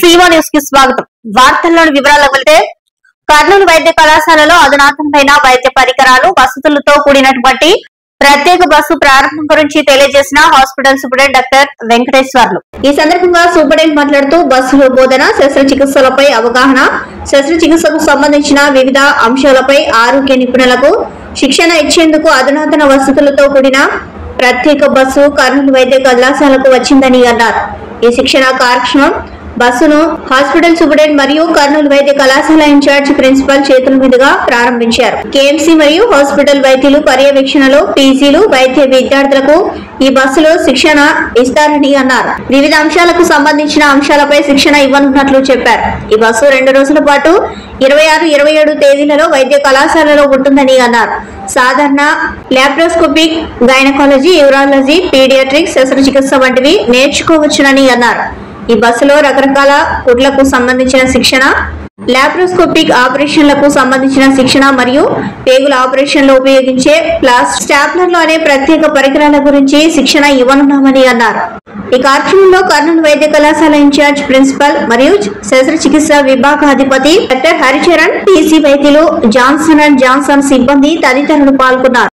శ్రీవా news కి స్వాగతం. వార్తల్లోని వివరాలకు వెళ్తే కర్నూలు వైద్య కళాశాలలో అధునాతనమైన వైద్య పరికరాలు వసతులతో కూడినటువంటి ప్రత్యేక బస్సు ప్రారంభం గురించి తెలియజేసిన హాస్పిటల్ సూపరింటెండెంట్ డాక్టర్ వెంకటేశ్వర్లు. ఈ సందర్భంగా సూపరింటెండెంట్ మాట్లాడుతూ బస్సులో బోధన, శస్త్రచికిత్సలపై అవగాహన, శస్త్రచికిత్సకు సంబంధించిన వివిధ అంశాలపై ఆరోగ్య నిపుణులకు శిక్షణ ఇచ్చేందుకు అధునాతన వసతులతో కూడిన ప్రత్యేక బస్సు కర్నూలు వైద్య కళాశాలకు వచ్చిందని అన్నారు. ఈ శిక్షణ కార్యక్రమం బస్సును హాస్పిటల్ సూపరింటెండెంట్ మరియు కర్నూలు వైద్య కళాశాల ఇన్ఛార్జ్ ప్రిన్సిపల్ చేతుల మీదుగా ప్రారంభించారు. కేఎంసీ మరియు హాస్పిటల్ వైద్యులు పర్యవేక్షణలో పీజీలు వైద్య విద్యార్థులకు ఈ బస్సులో శిక్షణ ఇస్తారని అన్నారు. వివిధ అంశాలకు సంబంధించిన అంశాలపై శిక్షణ ఇవ్వనున్నట్లు చెప్పారు. ఈ బస్సు 2 రోజుల పాటు 26, 27 తేదీలలో వైద్య కళాశాలలో ఉంటుందని అన్నారు. సాధారణ లాప్రోస్కోపిక్, గైనకాలజీ, యూరాలజీ, పీడియాట్రిక్స్, శస్త్రచికిత్స వంటివి నేర్చుకోవచ్చునని అన్నారు. ఈ బస్సులో రకరకాల కుట్లకు సంబంధించిన శిక్షణ, లాప్రోస్కోపిక్ ఆపరేషన్లకు సంబంధించిన శిక్షణ మరియు పేగుల ఆపరేషన్ లో ఉపయోగించే స్టాప్లర్లు అనే ప్రత్యేక పరికరాల గురించి శిక్షణ ఇవ్వనున్నామని అన్నారు. ఈ కార్యక్రమంలో కర్నూలు వైద్య కళాశాల ఇన్ఛార్జ్ ప్రిన్సిపల్ మరియు శస్త్రచికిత్స విభాగాధిపతి డాక్టర్ హరిచరణ్, టీసీ వైద్యులు, జాన్సన్ అండ్ జాన్సన్ సిబ్బంది తదితరులు పాల్గొన్నారు.